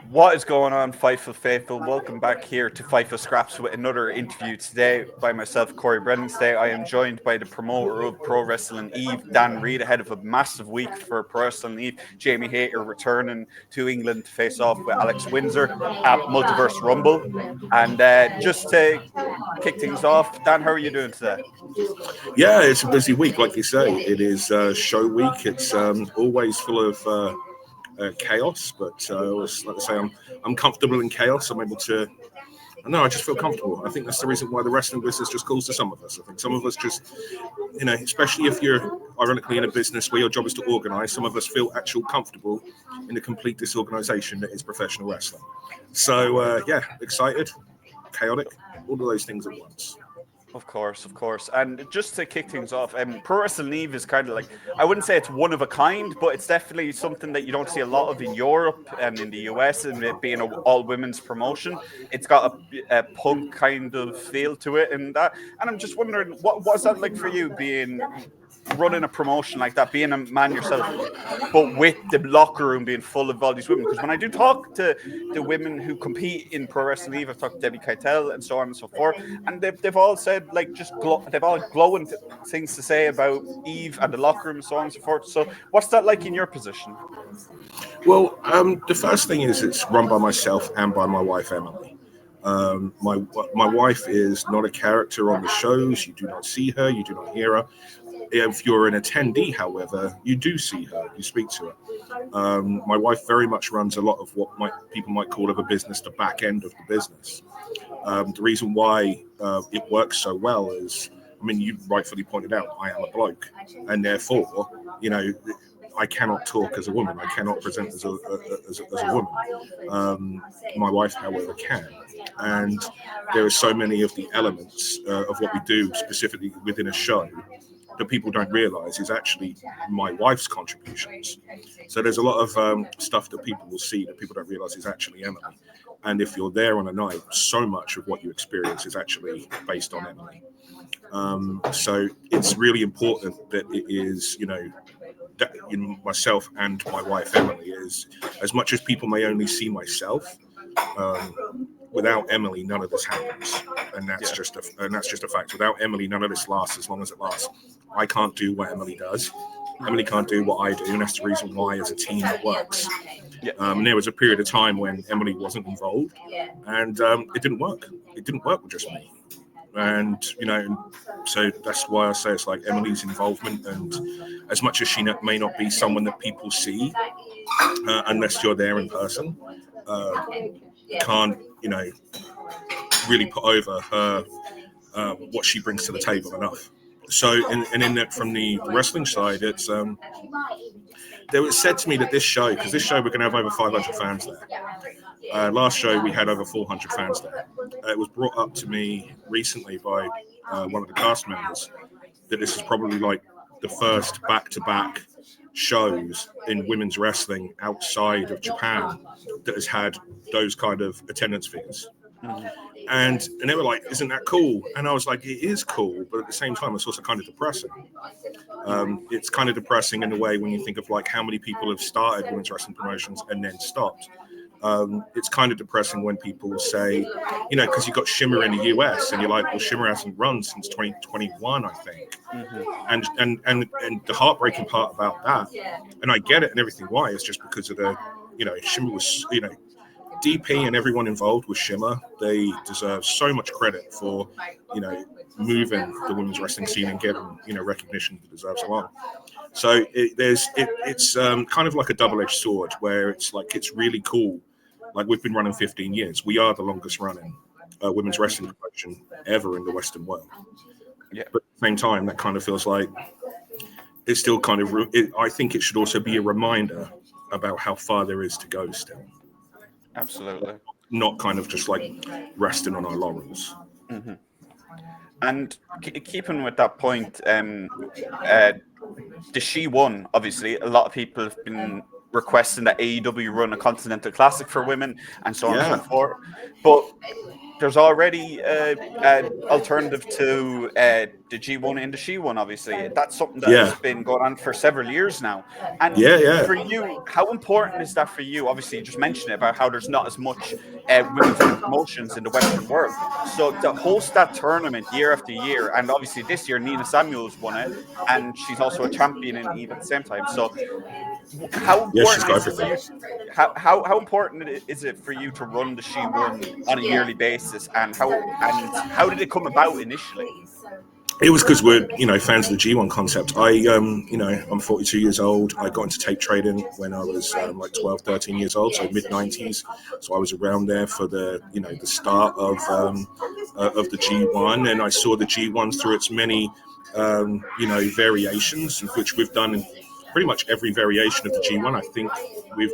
What is going on, Fightful Faithful? Welcome back here to Fightful Scraps with another interview today by myself, Corey Brennan. Today I am joined by the promoter of Pro Wrestling Eve, Dan Read, ahead of a massive week for Pro Wrestling Eve. Jamie Hayter returning to England to face off with Alex Windsor at Multiverse Rumble. And just to kick things off, Dan, how are you doing today? Yeah, it's a busy week, like you say. It is show week. It's always full of chaos, but I always like to say I'm comfortable in chaos. I'm able to. No, I just feel comfortable. I think that's the reason why the wrestling business just calls to some of us. I think some of us just, especially if you're ironically in a business where your job is to organise, some of us feel actual comfortable in the complete disorganisation that is professional wrestling. So, yeah, excited, chaotic, all of those things at once. Of course, of course. And just to kick things off, Pro Wrestling Eve is kind of like, I wouldn't say it's one of a kind, but it's definitely something that you don't see a lot of in Europe and in the US, and it being an all women's promotion. It's got a punk kind of feel to it and that. And I'm just wondering, what's that like for you being running a promotion like that, being a man yourself, but with the locker room being full of all these women? Because when I do talk to the women who compete in Pro Wrestling Eve, I've talked to Debbie Keitel and so on and so forth, and they've all said like they've all glowing things to say about Eve and the locker room and so on and so forth. So what's that like in your position? Well, the first thing is it's run by myself and by my wife Emily. My wife is not a character on the shows. You do not see her. You do not hear her. If you're an attendee, however, you do see her. You speak to her. My wife very much runs a lot of what people might call of a business, the back end of the business. The reason why it works so well is, I mean, you rightfully pointed out, I am a bloke, and therefore, I cannot talk as a woman. I cannot present as a woman. My wife, however, can. And there are so many of the elements of what we do specifically within a show that people don't realize is actually my wife's contributions. So there's a lot of stuff that people will see that people don't realize is actually Emily. And if you're there on a night, so much of what you experience is actually based on Emily. So it's really important that it is, that myself and my wife Emily is, as much as people may only see myself, without Emily, none of this happens, and that's just a fact. Without Emily, none of this lasts as long as it lasts. I can't do what Emily does. Emily can't do what I do, and that's the reason why, as a team, it works. There was a period of time when Emily wasn't involved, and it didn't work. It didn't work with just me. And so that's why I say it's like Emily's involvement, and as much as she may not be someone that people see unless you're there in person, can't really put over her what she brings to the table enough. So from the wrestling side, it's there was said to me that this show, because this show we're going to have over 500 fans there. Last show we had over 400 fans there. It was brought up to me recently by one of the cast members that this is probably like the first back-to-back shows in women's wrestling outside of Japan that has had those kind of attendance figures. Mm-hmm. And they were like, "Isn't that cool?" And I was like, "It is cool, but at the same time, it's also kind of depressing." It's kind of depressing in a way when you think of like how many people have started women's wrestling promotions and then stopped. It's kind of depressing when people say, because you've got Shimmer in the US, and you're like, well, Shimmer hasn't run since 2021, I think. Mm-hmm. And the heartbreaking part about that, and I get it and everything why, is just because of the, Shimmer was, DP and everyone involved with Shimmer, they deserve so much credit for, moving the women's wrestling scene and getting, recognition that deserves along. So it's kind of like a double-edged sword where it's like, it's really cool. Like, we've been running 15 years. We are the longest running women's wrestling promotion ever in the Western world. Yeah. But at the same time, that kind of feels like it's still kind of, I think it should also be a reminder about how far there is to go still. Absolutely. Not kind of just like resting on our laurels. Mm-hmm. And keeping with that point, the She Won, obviously, a lot of people have been requesting that AEW run a Continental Classic for women and so on and Yeah. so forth. But there's already an alternative to the G1 and the She1, obviously. That's something that has been going on for several years now. And for you, how important is that for you? Obviously, you just mentioned it about how there's not as much women's-owned promotions in the Western world. So to host that tournament year after year, and obviously this year Nina Samuels won it, and she's also a champion in Eve at the same time. So how important is it for you? How important is it for you to run the She1 on a yearly basis, and how did it come about initially? It was because we're, fans of the G1 concept. I'm 42 years old. I got into tape trading when I was like 12, 13 years old, so mid-90s. So I was around there for the start of the G1, and I saw the G1 through its many, variations, of which we've done pretty much every variation of the G1. I think we've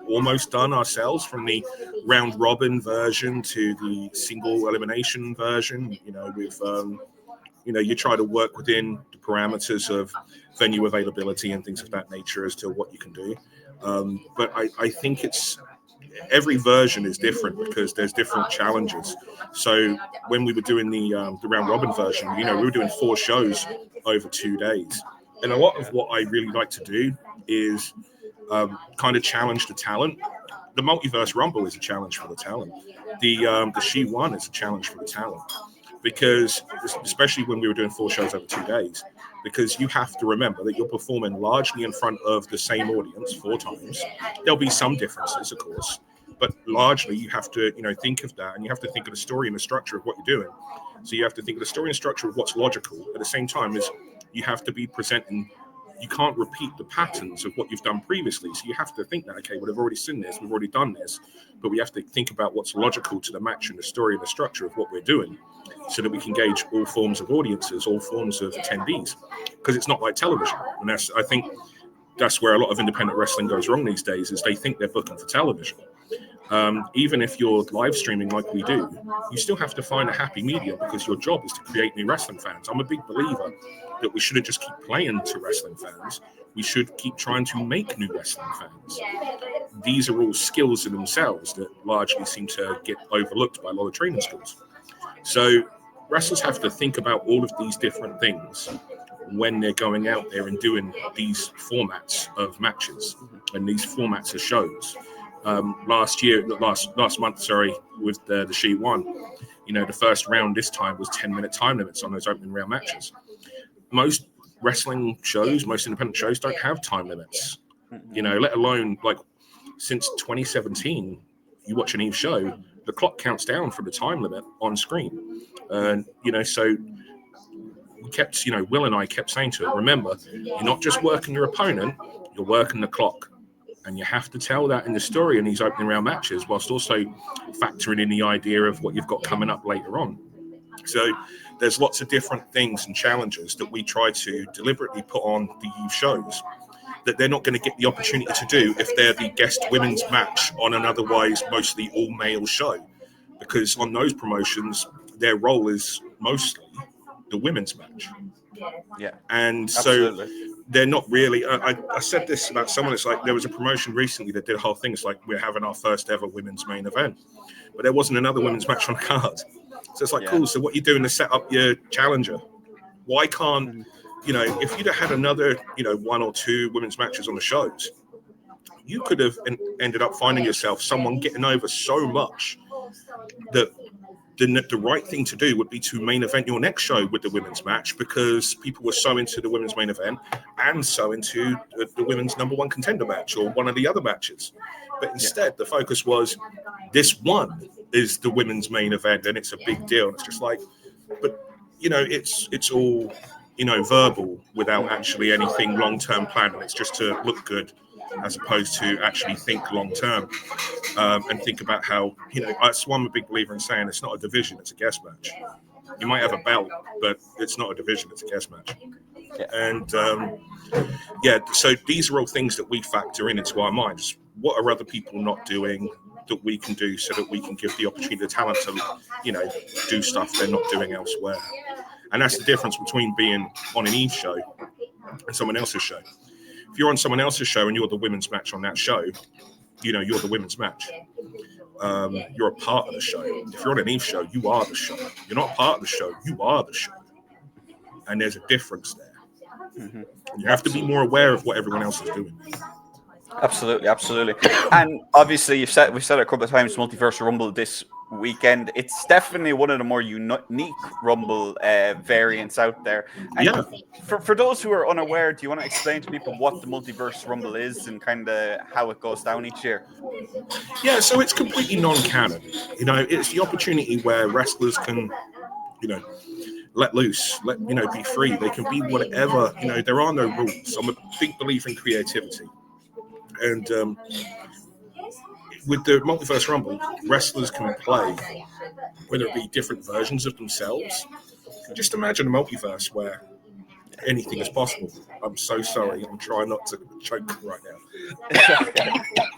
almost done ourselves, from the round robin version to the single elimination version. You try to work within the parameters of venue availability and things of that nature as to what you can do. But I think every version is different because there's different challenges. So when we were doing the round robin version, we were doing 4 shows over 2 days. And a lot of what I really like to do is kind of challenge the talent. The Multiverse Rumble is a challenge for the talent. The She1 is a challenge for the talent. Because, especially when we were doing 4 shows over 2 days, because you have to remember that you're performing largely in front of the same audience 4 times. There'll be some differences, of course, but largely you have to, think of that, and you have to think of the story and the structure of what you're doing. So you have to think of the story and structure of what's logical. At the same time, as you have to be presenting. You can't repeat the patterns of what you've done previously. So you have to think that, okay, well, I've already seen this, we've already done this, but we have to think about what's logical to the match and the story and the structure of what we're doing, so that we can gauge all forms of audiences, all forms of attendees, because it's not like television. And I think that's where a lot of independent wrestling goes wrong these days, is they think they're booking for television. Even if you're live streaming like we do, you still have to find a happy medium, because your job is to create new wrestling fans. I'm a big believer that we shouldn't just keep playing to wrestling fans. We should keep trying to make new wrestling fans. These are all skills in themselves that largely seem to get overlooked by a lot of training schools. So wrestlers have to think about all of these different things when they're going out there and doing these formats of matches and these formats of shows. Last month, with the She1, the first round this time was 10-minute time limits on those opening round matches. Most wrestling shows, most independent shows don't have time limits, let alone, like, since 2017, you watch an Eve show, the clock counts down from the time limit on screen. And, so we kept, Will and I kept saying to it, remember, you're not just working your opponent, you're working the clock. And you have to tell that in the story in these opening round matches, whilst also factoring in the idea of what you've got coming up later on. So there's lots of different things and challenges that we try to deliberately put on the Eve shows that they're not going to get the opportunity to do if they're the guest women's match on an otherwise mostly all-male show. Because on those promotions, their role is mostly the women's match. Yeah. And absolutely. So they're not really, I said this about someone, it's like there was a promotion recently that did a whole thing, it's like we're having our first ever women's main event, but there wasn't another women's match on the card. So it's like, cool, so what are you doing to set up your challenger? Why can't, if you'd have had another, 1 or 2 women's matches on the shows, you could have ended up finding yourself someone getting over so much that the right thing to do would be to main event your next show with the women's match, because people were so into the women's main event and so into the women's number 1 contender match or one of the other matches. But instead, the focus was this one is the women's main event and it's a big deal. And it's just like, but, it's all, verbal without actually anything long-term planned. It's just to look good, as opposed to actually think long-term and think about how, that's why I'm a big believer in saying it's not a division, it's a guest match. You might have a belt, but it's not a division, it's a guest match. Yeah. And, so these are all things that we factor into our minds. What are other people not doing that we can do so that we can give the opportunity to talent to, do stuff they're not doing elsewhere? And that's the difference between being on an Eve show and someone else's show. If you're on someone else's show and you're the women's match on that show, you're the women's match. You're a part of the show. If you're on an Eve show, you are the show. You're not part of the show, you are the show. And there's a difference there. Mm-hmm. You have to be more aware of what everyone else is doing. Absolutely. And obviously, we've said it a couple of times, Multiverse Rumble this weekend. It's definitely one of the more unique Rumble variants out there. And for those who are unaware, do you want to explain to people what the Multiverse Rumble is and kind of how it goes down each year? Yeah, so it's completely non-canon. It's the opportunity where wrestlers can, let loose, be free. They can be whatever. There are no rules. I'm a big believer in creativity. And with the Multiverse Rumble, wrestlers can play, whether it be different versions of themselves. Just imagine a multiverse where anything is possible. I'm so sorry. I'm trying not to choke right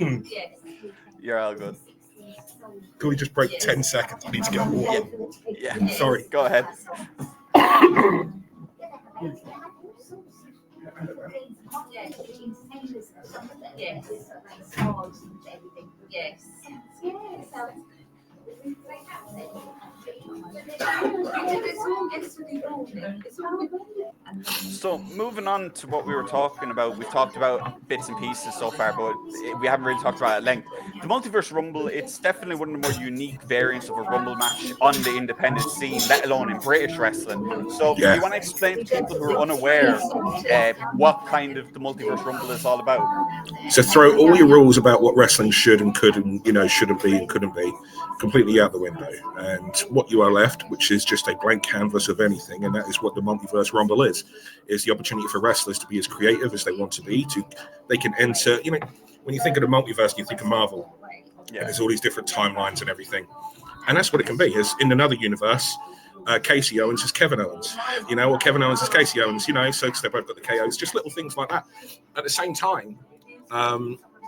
now. You're all good. Can we just break 10 seconds? I need to get water. Yeah. Sorry. Go ahead. So moving on to what we were talking about, we've talked about bits and pieces so far, but we haven't really talked about it at length. The Multiverse Rumble, it's definitely one of the more unique variants of a Rumble match on the independent scene, let alone in British wrestling. So do you want to explain to people who are unaware what kind of the Multiverse Rumble is all about? So throw all your rules about what wrestling should and could and, shouldn't be and couldn't be completely out the window. And what you are left, which is just a blank canvas of anything, and that is what the Multiverse Rumble is the opportunity for wrestlers to be as creative as they want to be. They can enter, when you think of the multiverse, you think of Marvel. Yeah. And there's all these different timelines and everything. And that's what it can be. Is in another universe, Casey Owens is Kevin Owens, or Kevin Owens is Casey Owens, so they've both got the KOs, just little things like that. At the same time,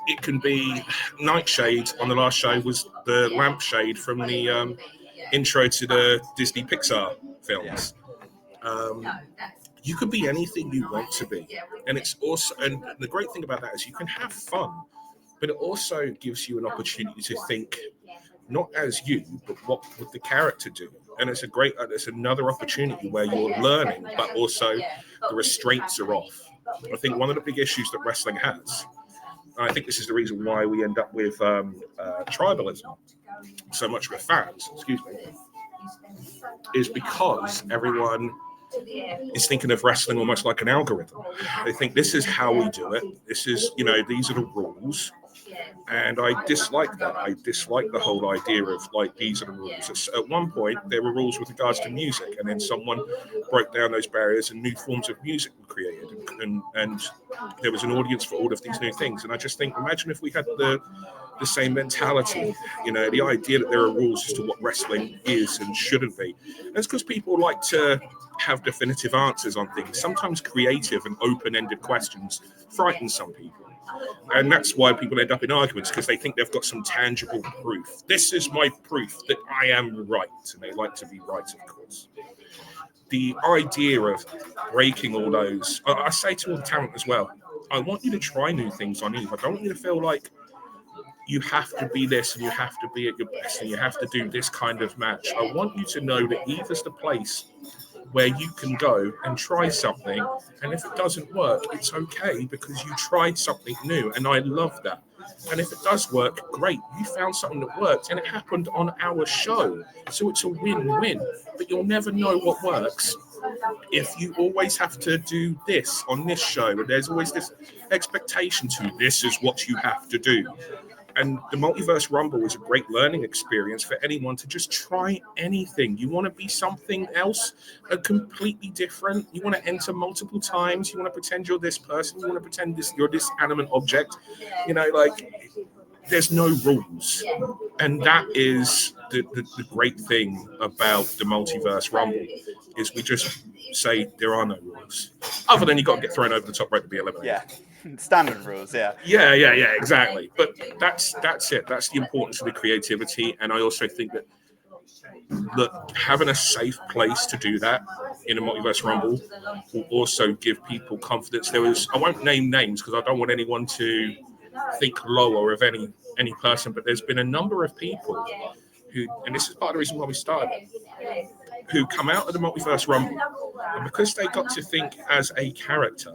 it can be Nightshade on the last show was the lampshade from the intro to the Disney Pixar films. You could be anything you want to be. And it's also, and the great thing about that is you can have fun, but it also gives you an opportunity to think not as you, but what would the character do? And it's another opportunity where you're learning, but also the restraints are off. I think one of the big issues that wrestling has, and I think this is the reason why we end up with tribalism so much with fans, is because everyone is thinking of wrestling almost like an algorithm. They think this is how we do it. This is, these are the rules. And I dislike that. I dislike the whole idea of these are the rules. At one point, there were rules with regards to music, and then someone broke down those barriers and new forms of music were created. And there was an audience for all of these new things. And I just think, imagine if we had the same mentality, the idea that there are rules as to what wrestling is and shouldn't be. And it's because people like to have definitive answers on things. Sometimes creative and open-ended questions frighten some people. And that's why people end up in arguments, because they think they've got some tangible proof. This is my proof that I am right. And they like to be right, of course. The idea of breaking all those, I say to all the talent as well, I want you to try new things on Eve. I don't want you to feel like you have to be this and you have to be at your best and you have to do this kind of match. I want you to know that Eve is the place where you can go and try something, and if it doesn't work, it's okay because you tried something new, and I love that. And if it does work, great, you found something that worked, and it happened on our show, so it's a win-win. But you'll never know what works if you always have to do this on this show, and there's always this expectation to this is what you have to do. And the Multiverse Rumble is a great learning experience for anyone to just try anything. You want to be something else, completely different. You want to enter multiple times. You want to pretend you're this person. You want to pretend you're this animate object. There's no rules. And that is the great thing about the Multiverse Rumble, is we just say there are no rules. Other than you got to get thrown over the top rope to be eliminated. Yeah. Standard rules, yeah. Yeah, exactly. But that's it. That's the importance of the creativity. And I also think that having a safe place to do that in a Multiverse Rumble will also give people confidence. I won't name names because I don't want anyone to think lower of any person, but there's been a number of people who, and this is part of the reason why we started, who come out of the Multiverse Rumble, and because they got to think as a character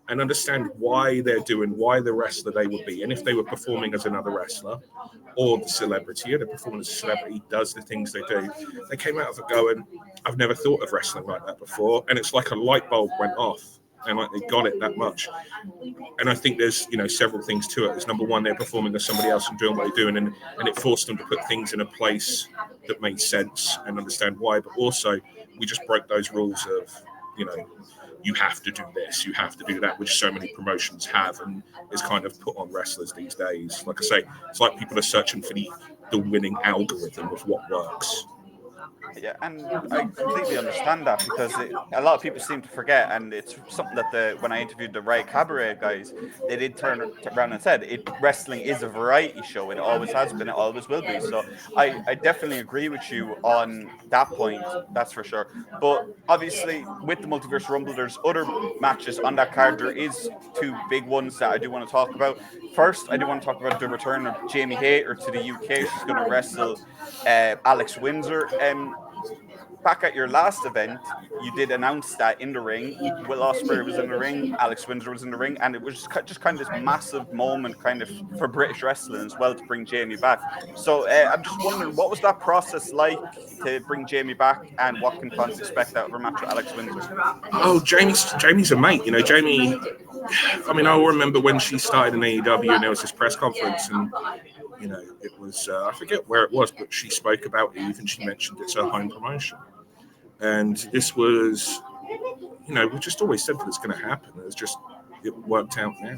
and understand why the wrestler they would be, and if they were performing as another wrestler or the celebrity, or they're performing as a celebrity, does the things they do. They came out of it going, I've never thought of wrestling like that before, and it's like a light bulb went off, and like they got it that much. And I think there's several things to it. There's number one, they're performing as somebody else and doing what they're doing, and it forced them to put things in a place that made sense and understand why. But also, we just broke those rules of you have to do this, you have to do that, which so many promotions have, and is kind of put on wrestlers these days. Like I say, it's like people are searching for the winning algorithm of what works. Yeah, and I completely understand that, because a lot of people seem to forget, and it's something that when I interviewed the Riot Cabaret guys, they did turn around and said, wrestling is a variety show. It always has been, it always will be. So I definitely agree with you on that point, that's for sure. But obviously, with the Multiverse Rumble, there's other matches on that card. There is two big ones that I do want to talk about. First, I do want to talk about the return of Jamie Hayter to the UK. She's going to wrestle Alex Windsor. Back at your last event, you did announce that in the ring, Will Ospreay was in the ring, Alex Windsor was in the ring, and it was just kind of this massive moment kind of for British wrestling as well to bring Jamie back. So I'm just wondering, what was that process like to bring Jamie back, and what can fans expect out of her match with Alex Windsor? Oh, Jamie's a mate. Jamie, I mean, I remember when she started in AEW and there was this press conference, and it was, I forget where it was, but she spoke about Eve and she mentioned it's her home promotion. And this was, we just always said that it's going to happen. It worked out now.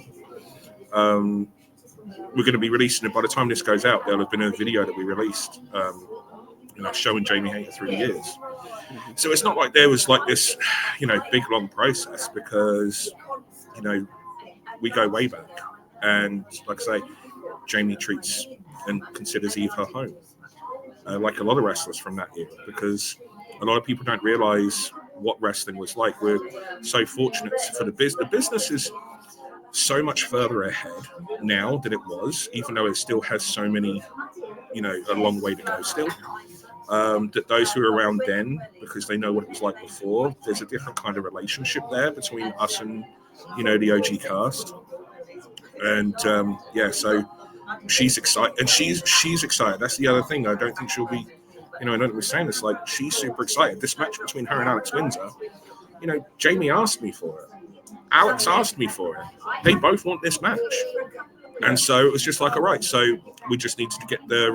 We're going to be releasing it. By the time this goes out, there'll have been a video that we released, showing Jamie Hayter through the years. So it's not like there was like this, big, long process, because, we go way back. And like I say, Jamie treats and considers Eve her home, like a lot of wrestlers from that era, because a lot of people don't realize what wrestling was like. We're so fortunate for the business. The business is so much further ahead now than it was, even though it still has so many, a long way to go still. That those who are around then, because they know what it was like before, there's a different kind of relationship there between us and, the OG cast. And so she's excited, and she's excited. That's the other thing. I don't think she'll be, I know that we're saying this, like, she's super excited. This match between her and Alex Windsor, Jamie asked me for it. Alex asked me for it. They both want this match. And so it was just like, all right, so we just needed to get their,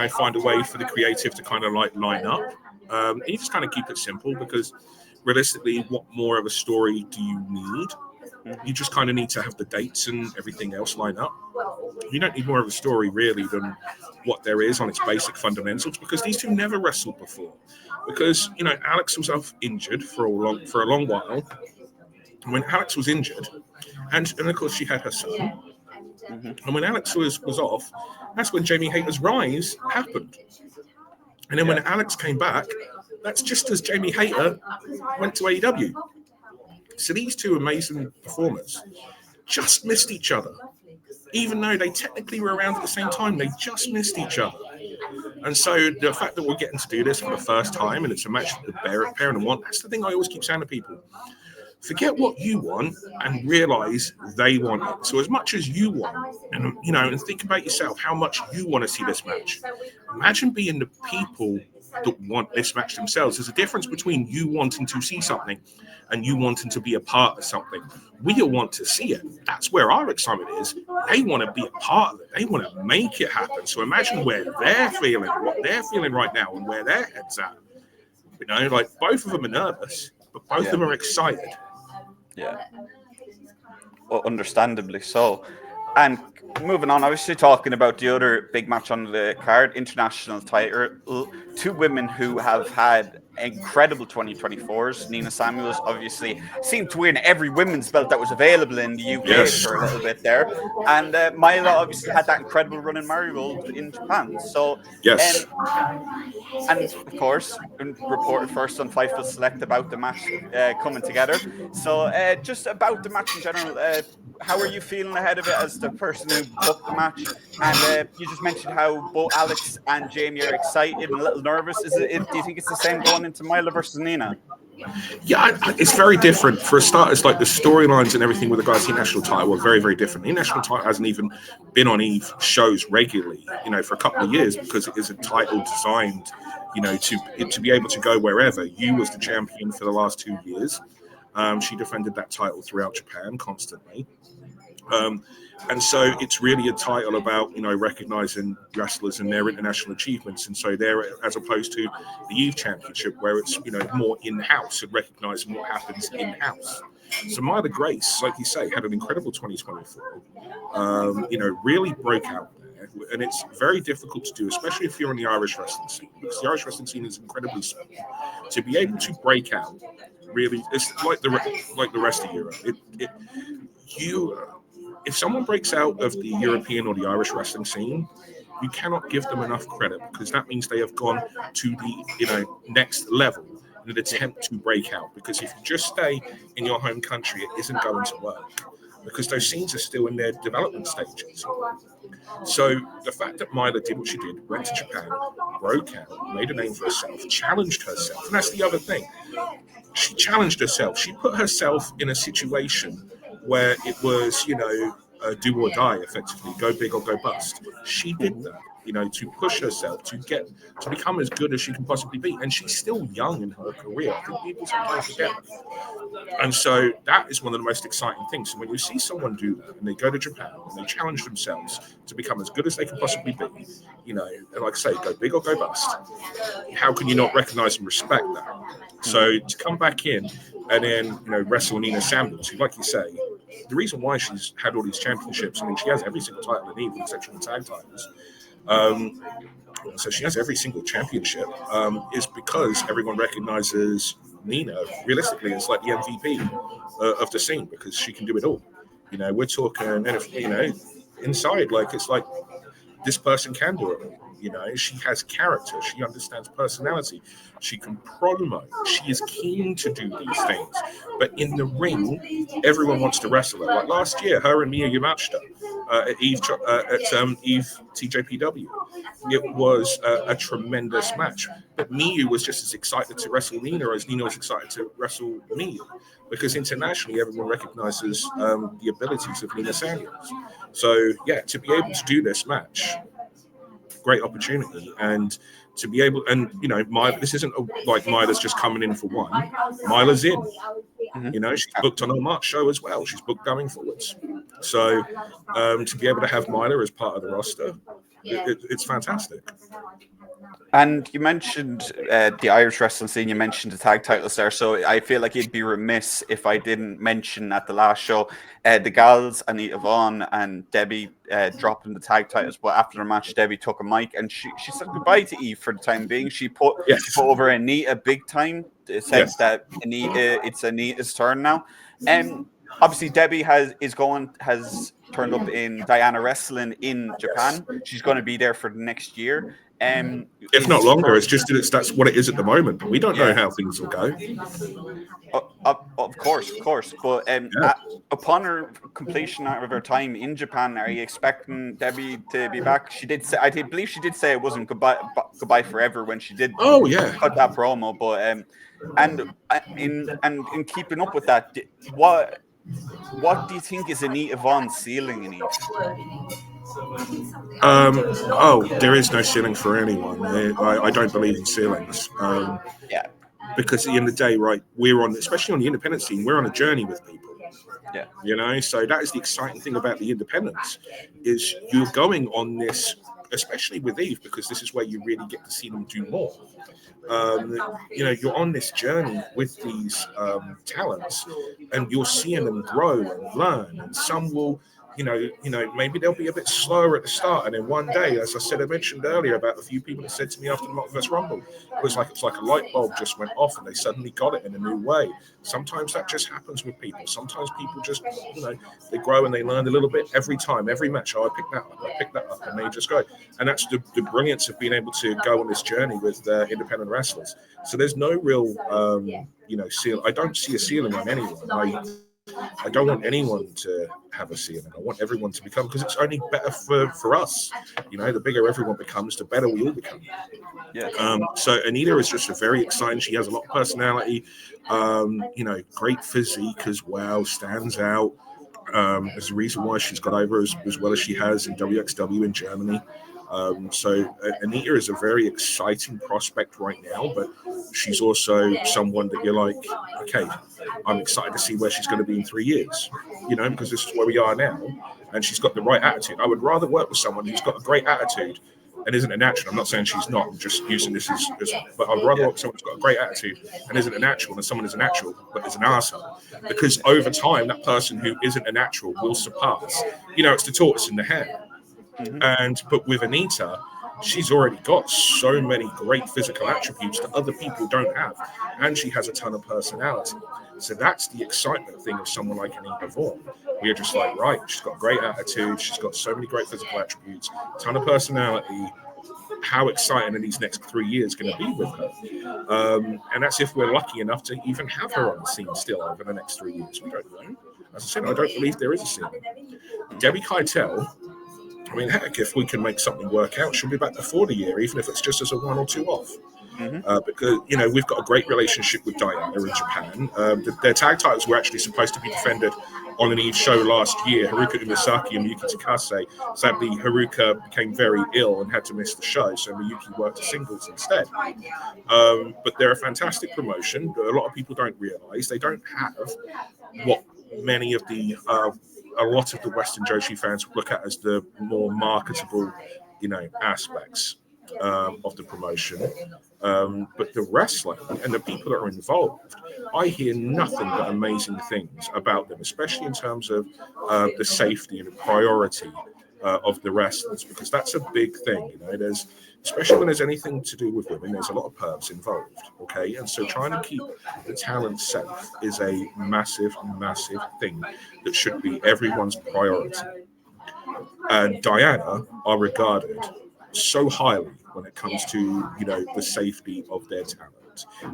find a way for the creative to kind of like line up. And you just kind of keep it simple, because realistically, what more of a story do you need? You just kind of need to have the dates and everything else line up. You don't need more of a story, really, than what there is on its basic fundamentals, because these two never wrestled before. Because, Alex was off injured for a long while. And when Alex was injured, and of course she had her son, and when Alex was off, that's when Jamie Hayter's rise happened. And then when Alex came back, that's just as Jamie Hayter went to AEW. So these two amazing performers just missed each other. Even though they technically were around at the same time, they just missed each other. And so the fact that we're getting to do this for the first time, and it's a match that the pair and want, that's the thing I always keep saying to people. Forget what you want and realize they want it. So as much as you want, and think about yourself, how much you want to see this match. Imagine being the people that want this match themselves. There's a difference between you wanting to see something and you wanting to be a part of something. We all want to see it. That's where our excitement is. They want to be a part of it. They want to make it happen. So imagine where they're feeling, what they're feeling right now, and where their head's at. Like, both of them are nervous, but both of them are excited. Yeah. Well, understandably so. And moving on, obviously talking about the other big match on the card, international title, two women who have had incredible 2024s. Nina Samuels obviously seemed to win every women's belt that was available in the UK Yes. for a little bit there. And Mila obviously had that incredible run in Marigold in Japan. So, Yes. and of course, reported first on Fightful Select about the match coming together. So, just about the match in general, how are you feeling ahead of it as the person who booked the match? And you just mentioned how both Alex and Jamie are excited and a little nervous. Do you think it's the same going into Mila versus Nina? Yeah, it's very different. For a start, it's like the storylines and everything with the guys' national title were very, very different. The national title hasn't even been on Eve shows regularly, for a couple of years, because it is a title designed, to be able to go wherever. You was the champion for the last 2 years. She defended that title throughout Japan constantly. And so it's really a title about, recognizing wrestlers and their international achievements. And so there, as opposed to the Eve Championship, where it's, more in-house and recognizing what happens in-house. So Myla Grace, like you say, had an incredible 2024, really broke out there. And it's very difficult to do, especially if you're in the Irish wrestling scene, because the Irish wrestling scene is incredibly small. To be able to break out, really, it's like the rest of Europe. If someone breaks out of the European or the Irish wrestling scene, you cannot give them enough credit, because that means they have gone to the next level in an attempt to break out. Because if you just stay in your home country, it isn't going to work, because those scenes are still in their development stages. So the fact that Myla did what she did, went to Japan, broke out, made a name for herself, challenged herself, and that's the other thing. She challenged herself. She put herself in a situation where it was, do or die, effectively, go big or go bust. She did that, to push herself, to become as good as she can possibly be. And she's still young in her career. I think people sometimes forget. And so that is one of the most exciting things. So when you see someone do that, and they go to Japan and they challenge themselves to become as good as they can possibly be, and like I say, go big or go bust, how can you not recognize and respect that? So to come back in and then, wrestle Nina Samuels, who, like you say, the reason why she's had all these championships, I mean, she has every single title in Eve, with the exception of tag titles. So she has every single championship, is because everyone recognizes Nina, realistically, as like the MVP of the scene, because she can do it all. We're talking, and if, inside, like, it's like this person can do it all. She has character. She understands personality. She can promo. She is keen to do these things. But in the ring, everyone wants to wrestle her. Like last year, her and Mia Yamashita at Eve TJPW. It was a tremendous match. But Miyu was just as excited to wrestle Nina as Nina was excited to wrestle Miyu, because internationally, everyone recognizes the abilities of Nina Samuels. So, yeah, to be able to do this match, great opportunity. And to be able, and this isn't like Myla's just coming in for one. Myla's in. She's booked on a March show as well. She's booked going forwards. So to be able to have Myla as part of the roster, it's fantastic. And you mentioned the Irish wrestling scene, you mentioned the tag titles there, so I feel like it'd be remiss if I didn't mention at the last show the gals, Anita Vaughan and Debbie, dropping the tag titles, but after the match, Debbie took a mic and she said goodbye to Eve for the time being. She put over Anita big time, said that it's Anita's turn now. Obviously, Debbie has turned up in Diana Wrestling in Japan. She's going to be there for the next year. If not longer, it's just that's what it is at the moment. We don't know how things will go. Of course. But upon her completion of her time in Japan, are you expecting Debbie to be back? She did say, I believe she did say it wasn't goodbye forever when she did cut that promo. But in keeping up with that, what do you think is Anita Vaughan's ceiling in Eve? There is no ceiling for anyone. I don't believe in ceilings. Because at the end of the day, right, we're on, especially on the independent scene, we're on a journey with people. So that is the exciting thing about the independents, is you're going on this, especially with Eve, because this is where you really get to see them do more. You're on this journey with these talents, and you're seeing them grow and learn, and some will maybe they'll be a bit slower at the start, and then one day, as I mentioned earlier about a few people that said to me after the Multiverse Rumble, it's like a light bulb just went off and they suddenly got it in a new way. Sometimes that just happens with people. Sometimes people just, they grow and they learn a little bit every time, every match. Oh, I pick that up, and they just go. And that's the brilliance of being able to go on this journey with independent wrestlers. So there's no real, I don't see a ceiling on anyone. I don't want anyone to have a ceiling. I want everyone to become, because it's only better for us. The bigger everyone becomes, the better we all become. Yeah. So Anita is just a very exciting. She has a lot of personality. Great physique as well. Stands out. There's a reason why she's got over as well as she has in WXW in Germany. So Anita is a very exciting prospect right now, but she's also someone that you're like, okay, I'm excited to see where she's going to be in 3 years, because this is where we are now, and she's got the right attitude. I would rather work with someone who's got a great attitude and isn't a natural. I'm not saying she's not, I'm just using this as but I'd rather work with someone who's got a great attitude and isn't a natural than someone who's a natural but is an arsehole. Because over time, that person who isn't a natural will surpass. It's the tortoise in the hare. But with Anita, she's already got so many great physical attributes that other people don't have, and she has a ton of personality. So that's the excitement thing of someone like Anita Vaughn. We're just like, right, she's got great attitude, she's got so many great physical attributes, ton of personality. How exciting are these next 3 years going to be with her? And that's if we're lucky enough to even have her on the scene still over the next 3 years. We don't know. As I said, I don't believe there is a ceiling. Debbie Keitel, I mean, heck, if we can make something work out, she'll be back before the year, even if it's just as a 1 or 2 off. Because, we've got a great relationship with Diana in Japan. Their tag titles were actually supposed to be defended on an Eve show last year, Haruka Umasaki and Miyuki Takase. Sadly, Haruka became very ill and had to miss the show, so Miyuki worked singles instead. But they're a fantastic promotion. A lot of people don't realize they don't have what many of the a lot of the Western Joshi fans look at as the more marketable, aspects of the promotion. But the wrestling and the people that are involved, I hear nothing but amazing things about them, especially in terms of the safety and the priority of the wrestlers, because that's a big thing. There's, especially when there's anything to do with women, there's a lot of pervs involved. Okay, and so trying to keep the talent safe is a massive, massive thing that should be everyone's priority. And Diana are regarded so highly when it comes to the safety of their talent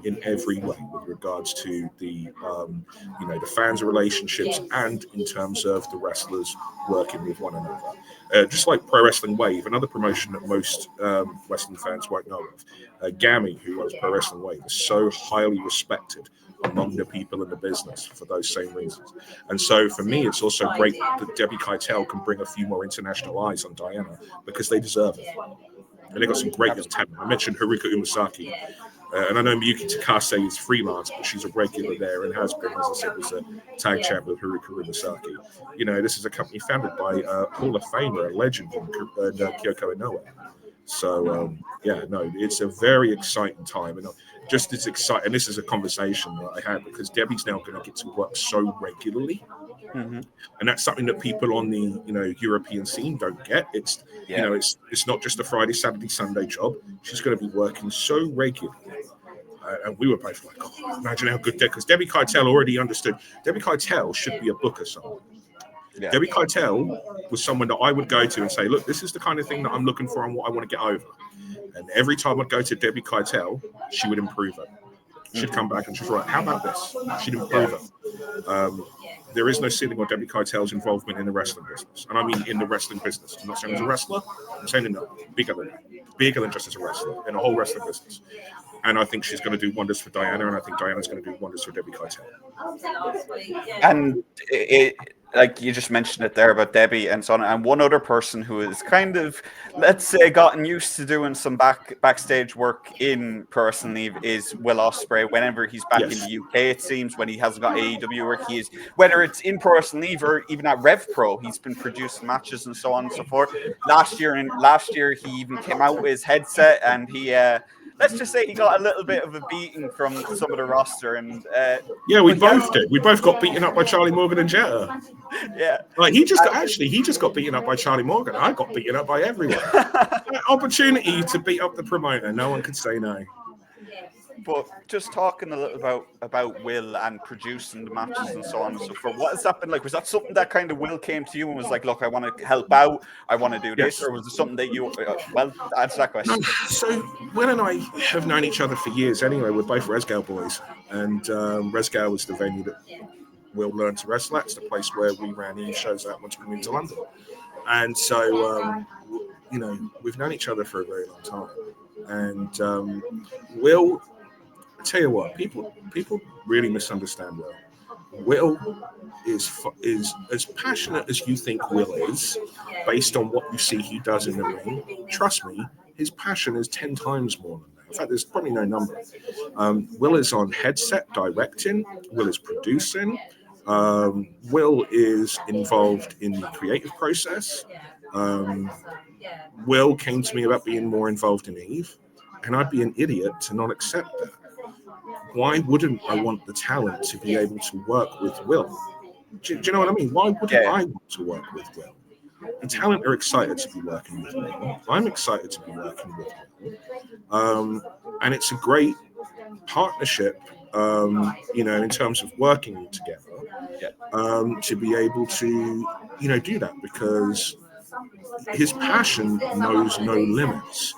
in every way, with regards to the the fans' relationships and in terms of the wrestlers working with one another. Just like Pro Wrestling Wave, another promotion that most wrestling fans won't know of. Gammy, who runs Pro Wrestling Wave, is so highly respected among the people in the business for those same reasons. And so for me, it's also great that Debbie Keitel can bring a few more international eyes on Diana, because they deserve it. And they got some great young talent. I mentioned Haruka Umasaki. And I know Miyuki Takase is freelance, but she's a regular there and has been, as I said, was a tag champ with Haruka Umasaki. This is a company founded by Hall of Famer, a legend in Kyoko Inoue. So, it's a very exciting time. And just as exciting, and this is a conversation that I had, because Debbie's now going to get to work so regularly. And that's something that people on the European scene don't get. It's it's not just a Friday, Saturday, Sunday job. She's going to be working so regularly. And we were both like, oh, imagine how good because Debbie Keitel already understood. Debbie Keitel should be a booker someone. Yeah. Debbie Keitel was someone that I would go to and say, look, this is the kind of thing that I'm looking for and what I want to get over. And every time I'd go to Debbie Keitel, she would improve it. She'd come back and she's right, how about this? She'd improve it. There is no ceiling on Debbie Keitel's involvement in the wrestling business. And I mean in the wrestling business. I'm not saying as a wrestler. I'm saying bigger than that. Bigger than just as a wrestler, in the whole wrestling business. And I think she's going to do wonders for Diana, and I think Diana's going to do wonders for Debbie Keitel. And like you just mentioned it there about Debbie and so on, and one other person who is kind of, let's say, gotten used to doing some backstage work in Pro Wrestling Leave is Will Ospreay. Whenever he's back in the UK, it seems, when he hasn't got AEW work, he is, whether it's in Pro Wrestling Leave or even at Rev Pro, he's been producing matches and so on and so forth. Last year he even came out with his headset, and he let's just say he got a little bit of a beating from some of the roster, and yeah, we both did. We both got beaten up by Charlie Morgan and Jetta. Yeah, like he just got beaten up by Charlie Morgan. I got beaten up by everyone. Opportunity to beat up the promoter, no one could say no. But just talking a little about Will and producing the matches and so on and so forth, what has that been like? Was that something that kind of Will came to you and was like, look, I want to help out, I want to do this, or was it something that you, well, answer that question. So Will and I have known each other for years anyway. We're both Resgal boys, and Resgal was the venue that Will learned to wrestle at. It's the place where we ran Eve shows at once we moved to London. And so, we've known each other for a very long time. And Will, I tell you what, people really misunderstand Will. Will is as passionate as you think Will is, based on what you see he does in the ring. Trust me, his passion is 10 times more than that. In fact, there's probably no number. Will is on headset directing. Will is producing. Will is involved in the creative process. Will came to me about being more involved in Eve, and I'd be an idiot to not accept that. Why wouldn't I want the talent to be able to work with Will? Do you know what I mean? Why wouldn't I want to work with Will? The talent are excited to be working with Will. I'm excited to be working with Will. And it's a great partnership, in terms of working together, to be able to, do that, because his passion knows no limits.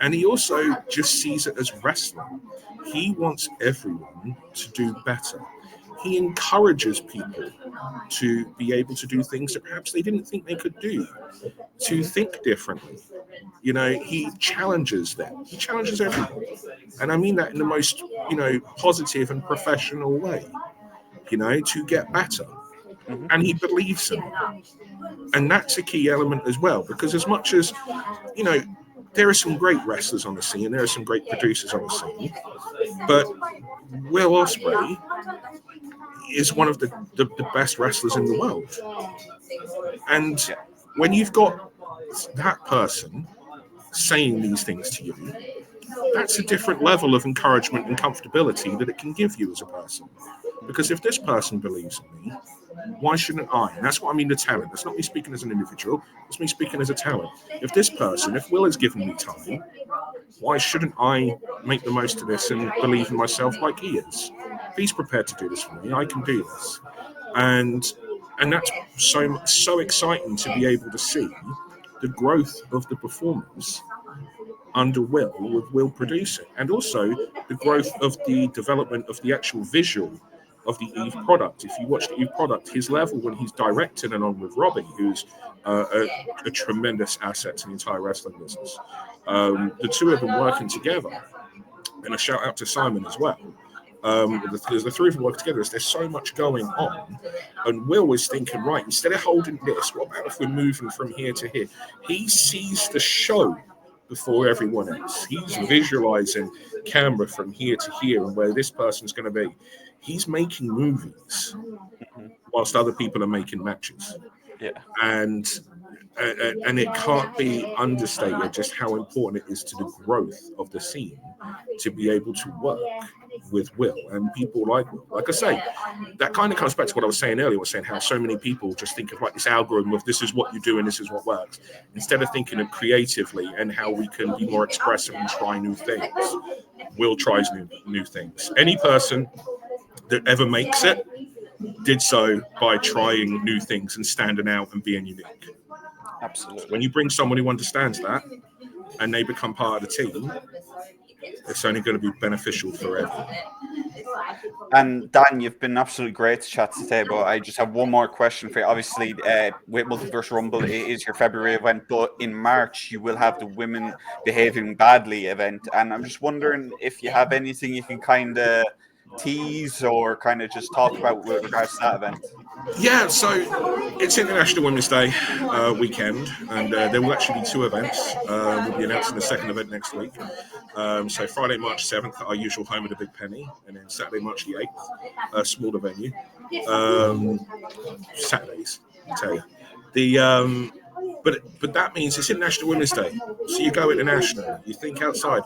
And he also just sees it as wrestling. He wants everyone to do better. He encourages people to be able to do things that perhaps they didn't think they could do, to think differently. He challenges them. He challenges everyone. And I mean that in the most, positive and professional way, to get better. Mm-hmm. And he believes in it. And that's a key element as well, because as much as, there are some great wrestlers on the scene, there are some great producers on the scene, but Will Ospreay is one of the best wrestlers in the world. And when you've got that person saying these things to you, that's a different level of encouragement and comfortability that it can give you as a person. Because if this person believes in me, why shouldn't I? And that's what I mean, the talent. That's not me speaking as an individual. It's me speaking as a talent. If Will has given me time, why shouldn't I make the most of this and believe in myself like he is? If he's prepared to do this for me, I can do this. And that's so exciting to be able to see the growth of the performance under Will, with Will producing, and also the growth of the development of the actual visual of the Eve product. If you watch the Eve product, his level when he's directing along with Robbie, who's a tremendous asset to the entire wrestling business. The two of them working together, and a shout out to Simon as well. Because the three of them work together, there's so much going on, and Will was thinking, right, instead of holding this, what about if we're moving from here to here? He sees the show before everyone else. He's visualizing camera from here to here and where this person's going to be. He's making movies whilst other people are making matches. Yeah. And it can't be understated just how important it is to the growth of the scene to be able to work with Will and people like Will. Like I say, that kind of comes back to what I was saying earlier. I was saying how so many people just think of like this algorithm of this is what you do and this is what works, instead of thinking of creatively and how we can be more expressive and try new things. Will tries new things. Any person that ever makes it did so by trying new things and standing out and being unique. Absolutely. When you bring someone who understands that and they become part of the team, it's only going to be beneficial for everyone. And Dan, you've been absolutely great to chat today, but I just have one more question for you. Obviously, with Multiverse Rumble, it is your February event, but in March, you will have the Women Behaving Badly event. And I'm just wondering if you have anything you can kind of tease or kind of just talk about with regards to that event. Yeah, so it's International Women's Day weekend, and there will actually be two events. We'll be announcing the second event next week. So Friday, March 7th, at our usual home of the Big Penny, and then Saturday, March the 8th, a smaller venue. Saturdays, I tell you. But that means it's International Women's Day, so you go international. You think outside.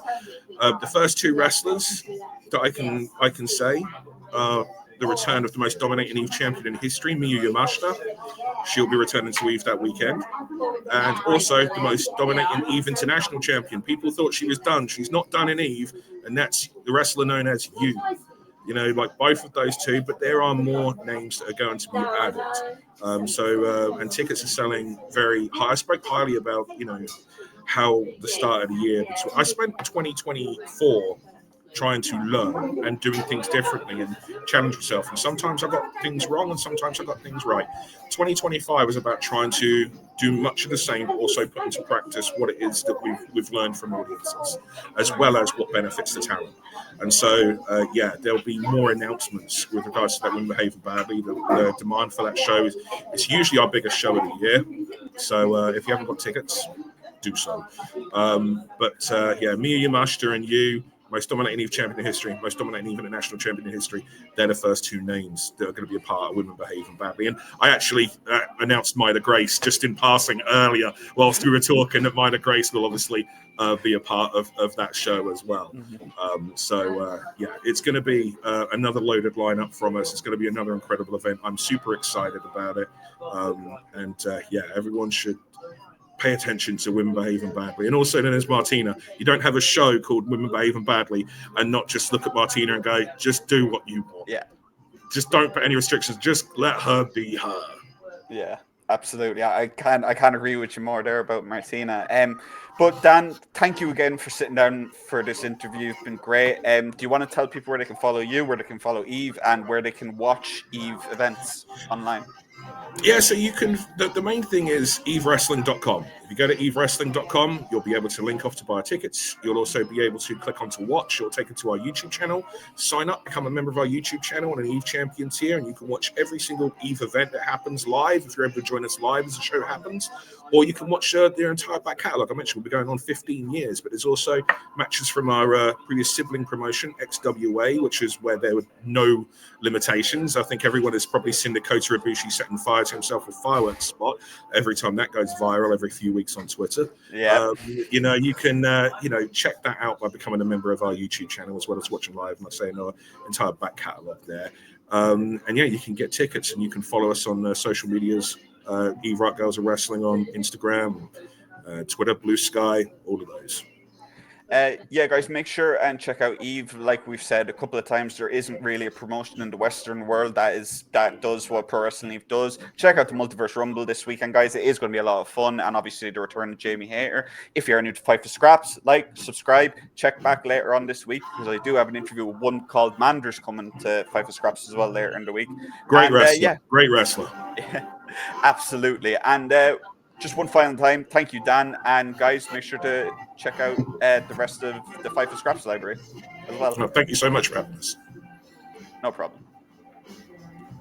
The first two wrestlers that I can say are the return of the most dominating Eve champion in history, Miyu Yamashita. She'll be returning to Eve that weekend. And also the most dominating Eve international champion. People thought she was done. She's not done in Eve, and that's the wrestler known as Yu. You know, like both of those two, but there are more names that are going to be added. And tickets are selling very high. I spoke highly about, you know, how the start of the year. I spent 2024 trying to learn and doing things differently and challenge myself. And sometimes I got things wrong and sometimes I got things right. 2025 was about trying to do much of the same, but also put into practice what it is that we've learned from audiences, as well as what benefits the talent. And so, there'll be more announcements with regards to that Women Behaving Badly. The demand for that show it's usually our biggest show of the year. So if you haven't got tickets, do so. Miyu Yamashita and you, most dominating Eve champion in history, most dominating Eve international champion in history. They're the first two names that are going to be a part of Women Behaving Badly. And I actually announced Mida Grace just in passing earlier whilst we were talking that Mida Grace will obviously be a part of that show as well. It's going to be another loaded lineup from us. It's going to be another incredible event. I'm super excited about it. Everyone should pay attention to Women Behaving Badly. And also known as Martina, you don't have a show called Women Behaving Badly and not just look at Martina and go, just do what you want. Yeah. Just don't put any restrictions. Just let her be her. Yeah, absolutely. I can't agree with you more there about Martina. But Dan, thank you again for sitting down for this interview. It's been great. Do you want to tell people where they can follow you, where they can follow Eve, and where they can watch Eve events online? Yeah, so you can, the main thing is evewrestling.com. If you go to evewrestling.com, you'll be able to link off to buy tickets. You'll also be able to click on to watch. You'll take it to our YouTube channel, sign up, become a member of our YouTube channel on an Eve Champion tier, and you can watch every single Eve event that happens live if you're able to join us live as the show happens. Or you can watch their entire back catalogue. I mentioned we'll be going on 15 years, but there's also matches from our previous sibling promotion, XWA, which is where there were no limitations. I think everyone has probably seen the Kota Ibushi setting fire to himself with fireworks spot every time that goes viral every few weeks on Twitter. Yeah. You can check that out by becoming a member of our YouTube channel as well as watching live. And I say our entire back catalogue there. You can get tickets and you can follow us on social medias. Eve Rock Girls Are Wrestling on Instagram, Twitter, Blue Sky, all of those. Guys, make sure and check out Eve. Like we've said a couple of times, there isn't really a promotion in the Western world that does what Pro Wrestling Eve does. Check out the Multiverse Rumble this weekend, guys. It is going to be a lot of fun, and obviously the return of Jamie Hayter. If you're new to Fight for Scraps, subscribe, check back later on this week because I do have an interview with one called Manders coming to Fight for Scraps as well later in the week. Great wrestler. Great wrestler. Absolutely. And just one final time, thank you, Dan. And guys, make sure to check out the rest of the Fight for Scraps library as well. Thank you so much for having us. No problem.